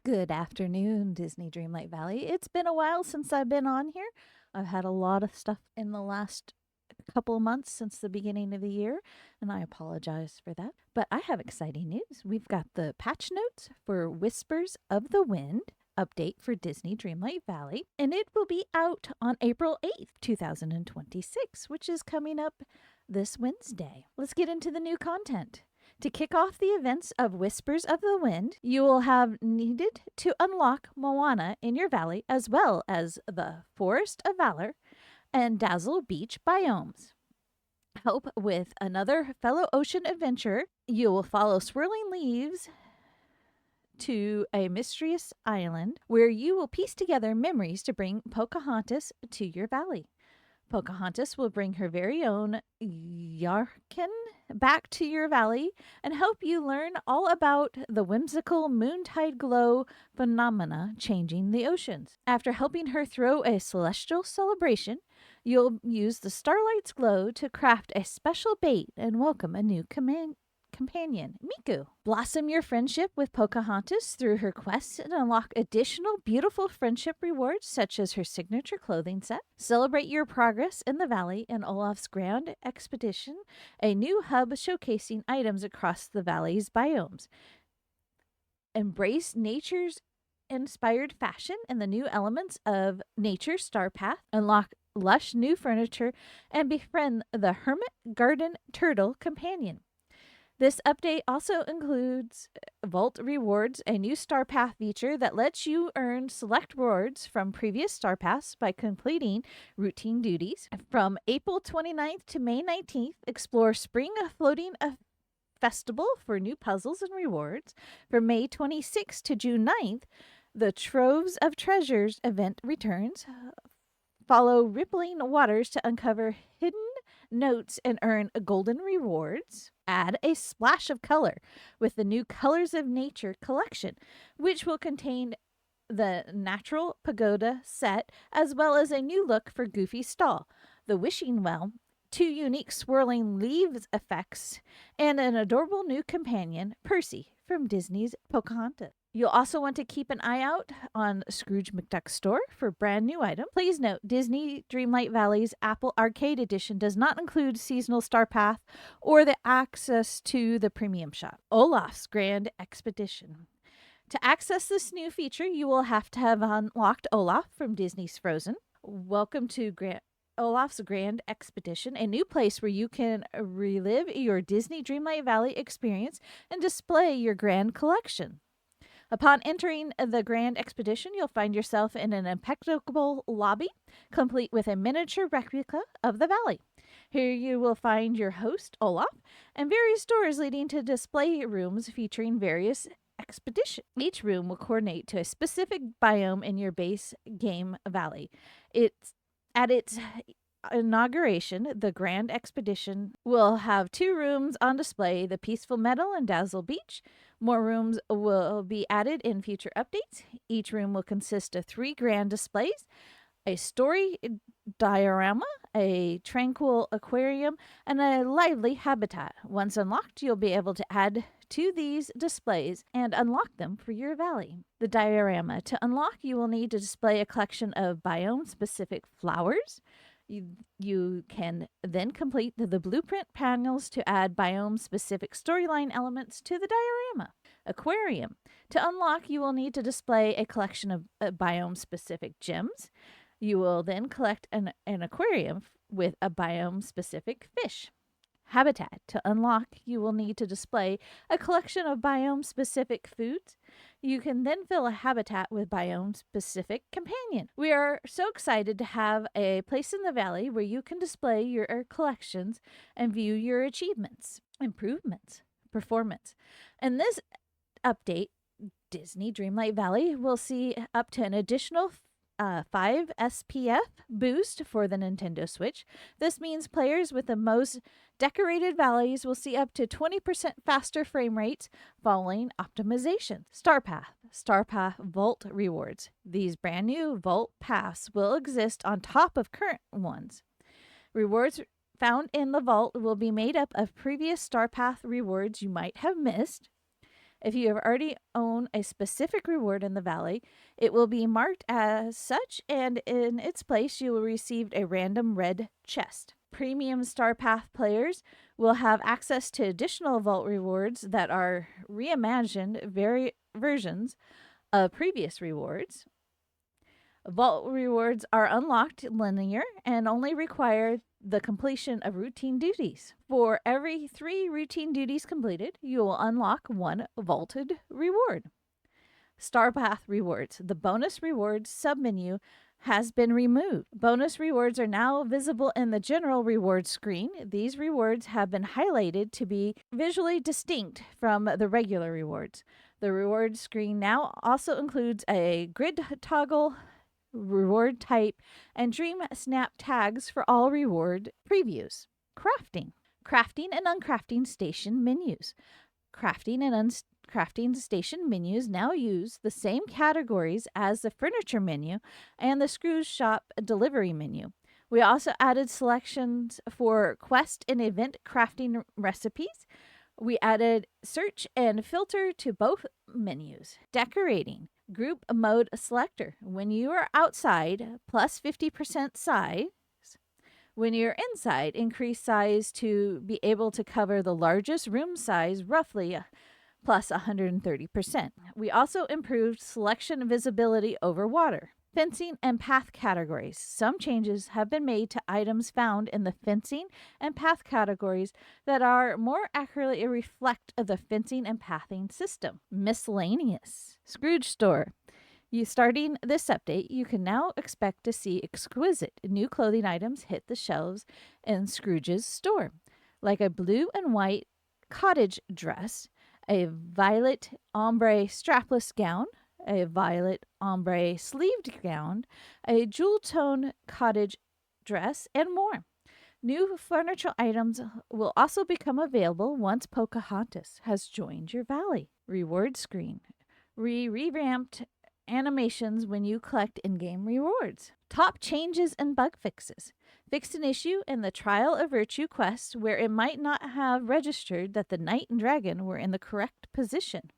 Good afternoon, Disney Dreamlight Valley. It's been a while since I've been on here. I've had a lot of stuff in the last couple of months since the beginning of the year, and I apologize for that. But I have exciting news. We've got the patch notes for Whispers of the Wind update for Disney Dreamlight Valley, and it will be out on April 8th, 2026, which is coming up this Wednesday. Let's get into the new content. To kick off the events of Whispers of the Wind, you will have needed to unlock Moana in your valley, as well as the Forest of Valor and Dazzle Beach biomes. Help with another fellow ocean adventurer. You will follow swirling leaves to a mysterious island where you will piece together memories to bring Pocahontas to your valley. Pocahontas will bring her very own Yarkin back to your valley and help you learn all about the whimsical moontide glow phenomena changing the oceans. After helping her throw a celestial celebration, you'll use the starlight's glow to craft a special bait and welcome a new companion, Miku. Blossom your friendship with Pocahontas through her quests and unlock additional beautiful friendship rewards such as her signature clothing set. Celebrate your progress in the valley in Olaf's Grand Expedition, a new hub showcasing items across the valley's biomes. Embrace nature's inspired fashion and the new elements of Nature's Star Path. Unlock lush new furniture and befriend the Hermit Garden Turtle Companion. This update also includes Vault Rewards, a new Star Path feature that lets you earn select rewards from previous Star Paths by completing routine duties. From April 29th to May 19th, explore Spring Floating Festival for new puzzles and rewards. From May 26th to June 9th, the Troves of Treasures event returns. Follow rippling waters to uncover hidden notes and earn golden rewards. Add a splash of color with the new Colors of Nature collection, which will contain the Natural Pagoda set as well as a new look for Goofy's stall, the Wishing Well, 2 unique swirling leaves effects, and an adorable new companion, Percy, from Disney's Pocahontas. You'll also want to keep an eye out on Scrooge McDuck's store for brand new items. Please note, Disney Dreamlight Valley's Apple Arcade Edition does not include Seasonal Star Path or the access to the premium shop. Olaf's Grand Expedition. To access this new feature, you will have to have unlocked Olaf from Disney's Frozen. Welcome to Olaf's Grand Expedition, a new place where you can relive your Disney Dreamlight Valley experience and display your grand collection. Upon entering the Grand Expedition, you'll find yourself in an impeccable lobby, complete with a miniature replica of the valley. Here you will find your host, Olaf, and various doors leading to display rooms featuring various expeditions. Each room will coordinate to a specific biome in your base game valley. At its inauguration, the Grand Expedition will have 2 rooms on display, the Peaceful Meadow and Dazzle Beach. More rooms will be added in future updates. Each room will consist of 3 grand displays, a story diorama, a tranquil aquarium, and a lively habitat. Once unlocked, you'll be able to add to these displays and unlock them for your valley. The diorama. To unlock, you will need to display a collection of biome-specific flowers. You can then complete the blueprint panels to add biome-specific storyline elements to the diorama. Aquarium. To unlock, you will need to display a collection of biome-specific gems. You will then collect an aquarium with a biome-specific fish. Habitat. To unlock, you will need to display a collection of biome-specific foods. You can then fill a habitat with biome-specific companion. We are so excited to have a place in the valley where you can display your collections and view your achievements, improvements, performance. In this update, Disney Dreamlight Valley will see up to an additional 5 SPF boost for the Nintendo Switch. This means players with the most decorated valleys will see up to 20% faster frame rates following optimization. Star Path Vault Rewards. These brand new Vault Paths will exist on top of current ones. Rewards found in the vault will be made up of previous Star Path rewards you might have missed. If you have already owned a specific reward in the valley, it will be marked as such, and in its place, you will receive a random red chest. Premium Star Path players will have access to additional vault rewards that are reimagined versions of previous rewards. Vault rewards are unlocked linear and only require the completion of routine duties. For every 3 routine duties completed, you will unlock 1 vaulted reward. Star Path rewards. The bonus rewards submenu has been removed. Bonus rewards are now visible in the general rewards screen. These rewards have been highlighted to be visually distinct from the regular rewards. The reward screen now also includes a grid toggle, reward type, and Dream Snap tags for all reward previews. Crafting. Crafting and uncrafting station menus. Crafting and uncrafting station menus now use the same categories as the furniture menu and the Scrooge Shop delivery menu. We also added selections for quest and event crafting recipes. We added search and filter to both menus. Decorating. Group mode selector. When you are outside, plus 50% size. When you're inside, increase size to be able to cover the largest room size, roughly plus 130%. We also improved selection visibility over water. Fencing and path categories. Some changes have been made to items found in the fencing and path categories that are more accurately reflect of the fencing and pathing system. Miscellaneous. Scrooge Store. Starting this update, you can now expect to see exquisite new clothing items hit the shelves in Scrooge's store, like a blue and white cottage dress, a violet ombre strapless gown, a violet ombre sleeved gown, a jewel tone cottage dress, and more. New furniture items will also become available once Pocahontas has joined your valley. Reward screen. Revamped animations when you collect in-game rewards. Top changes and bug fixes. Fixed an issue in the Trial of Virtue quest where it might not have registered that the knight and dragon were in the correct position.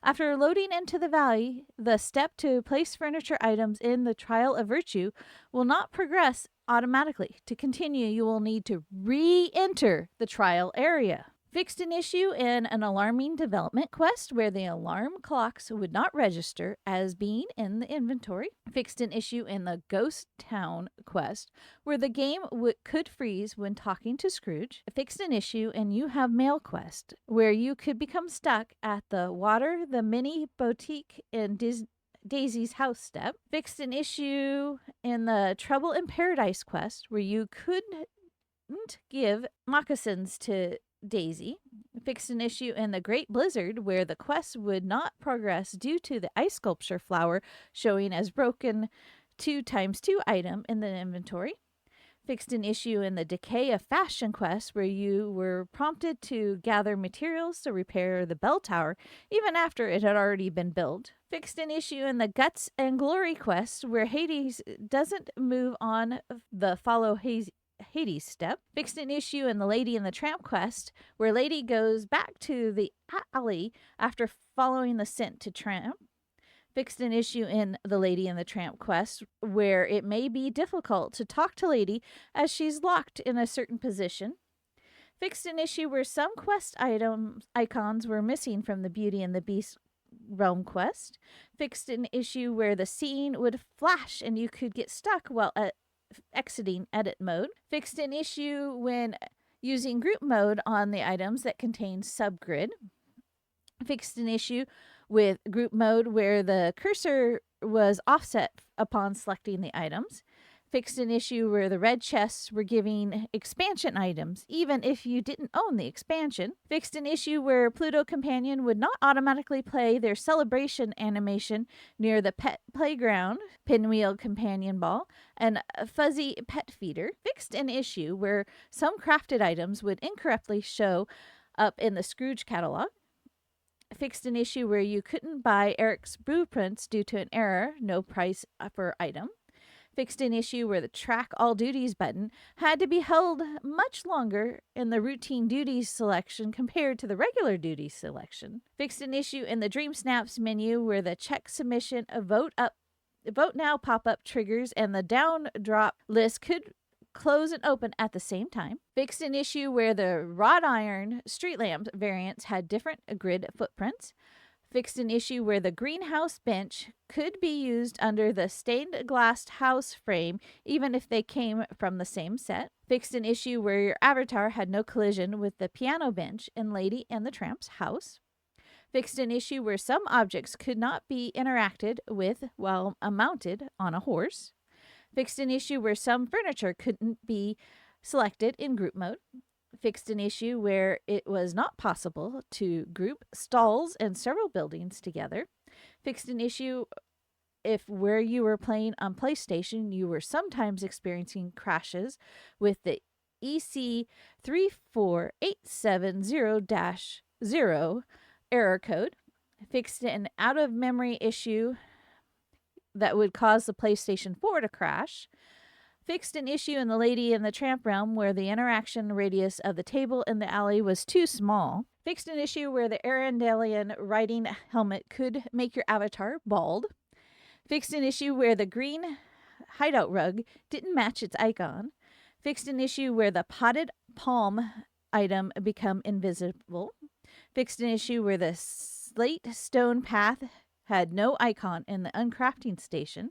After loading into the valley, the step to place furniture items in the Trial of Virtue will not progress automatically. To continue, you will need to re-enter the trial area. Fixed an issue in an alarming development quest where the alarm clocks would not register as being in the inventory. Fixed an issue in the Ghost Town quest where the game could freeze when talking to Scrooge. Fixed an issue in You Have Mail quest where you could become stuck at the Water the Mini Boutique in Daisy's house step. Fixed an issue in the Trouble in Paradise quest where you couldn't give moccasins to Daisy. Fixed an issue in the Great Blizzard where the quest would not progress due to the ice sculpture flower showing as broken 2x2 item in the inventory. Fixed an issue in the Decay of Fashion quest where you were prompted to gather materials to repair the bell tower even after it had already been built. Fixed an issue in the Guts and Glory quest where Hades doesn't move on the follow Hades step. Fixed an issue in the Lady and the Tramp quest where Lady goes back to the alley after following the scent to Tramp. Fixed an issue in the Lady and the Tramp quest where it may be difficult to talk to Lady as she's locked in a certain position. Fixed an issue where some quest icons were missing from the Beauty and the Beast realm quest. Fixed an issue where the scene would flash and you could get stuck while exiting edit mode. Fixed an issue when using group mode on the items that contain subgrid. Fixed an issue with group mode where the cursor was offset upon selecting the items. Fixed an issue where the red chests were giving expansion items even if you didn't own the expansion. Fixed an issue where Pluto Companion would not automatically play their celebration animation near the pet playground, Pinwheel Companion Ball, and Fuzzy Pet Feeder. Fixed an issue where some crafted items would incorrectly show up in the Scrooge catalog. Fixed an issue where you couldn't buy Eric's blueprints due to an error, no price per item. Fixed an issue where the Track All Duties button had to be held much longer in the routine duties selection compared to the regular duties selection. Fixed an issue in the Dream Snaps menu where the check submission, a vote now pop-up triggers and the down drop list could close and open at the same time. Fixed an issue where the wrought iron street lamp variants had different grid footprints. Fixed an issue where the greenhouse bench could be used under the stained glass house frame even if they came from the same set. Fixed an issue where your avatar had no collision with the piano bench in Lady and the Tramp's house. Fixed an issue where some objects could not be interacted with while mounted on a horse. Fixed an issue where some furniture couldn't be selected in group mode. Fixed an issue where it was not possible to group stalls and several buildings together. Fixed an issue if where you were playing on PlayStation, you were sometimes experiencing crashes with the EC34870-0 error code. Fixed an out-of-memory issue that would cause the PlayStation 4 to crash. Fixed an issue in the Lady and the Tramp realm where the interaction radius of the table in the alley was too small. Fixed an issue where the Arendelian riding helmet could make your avatar bald. Fixed an issue where the green hideout rug didn't match its icon. Fixed an issue where the potted palm item become invisible. Fixed an issue where the slate stone path had no icon in the uncrafting station.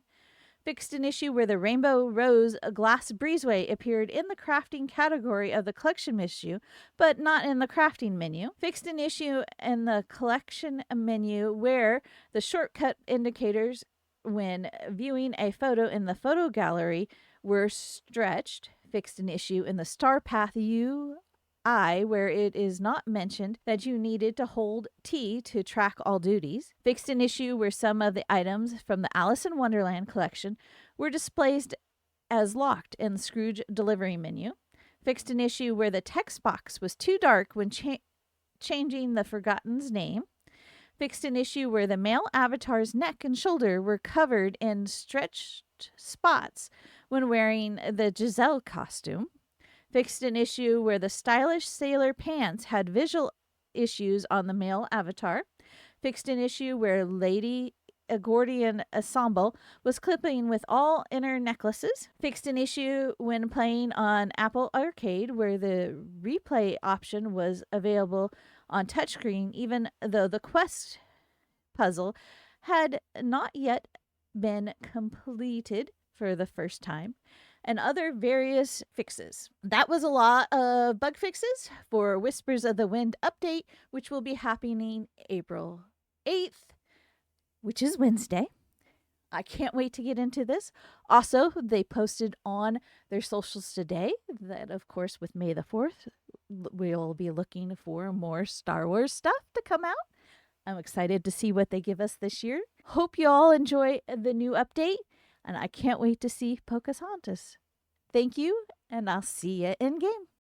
Fixed an issue where the Rainbow Rose glass breezeway appeared in the crafting category of the collection menu, but not in the crafting menu. Fixed an issue in the collection menu where the shortcut indicators when viewing a photo in the photo gallery were stretched. Fixed an issue in the Star Path UI where it is not mentioned that you needed to hold T to track all duties. Fixed an issue where some of the items from the Alice in Wonderland collection were displayed as locked in the Scrooge delivery menu. Fixed an issue where the text box was too dark when changing the Forgotten's name. Fixed an issue where the male avatar's neck and shoulder were covered in stretched spots when wearing the Giselle costume. Fixed an issue where the stylish sailor pants had visual issues on the male avatar. Fixed an issue where Lady Gordian Ensemble was clipping with all inner necklaces. Fixed an issue when playing on Apple Arcade where the replay option was available on touchscreen even though the quest puzzle had not yet been completed for the first time. And other various fixes. That was a lot of bug fixes for Whispers of the Wind update, which will be happening April 8th, which is Wednesday. I can't wait to get into this. Also, they posted on their socials today that, of course, with May the 4th, we'll be looking for more Star Wars stuff to come out. I'm excited to see what they give us this year. Hope you all enjoy the new update. And I can't wait to see Pocahontas. Thank you, and I'll see you in game.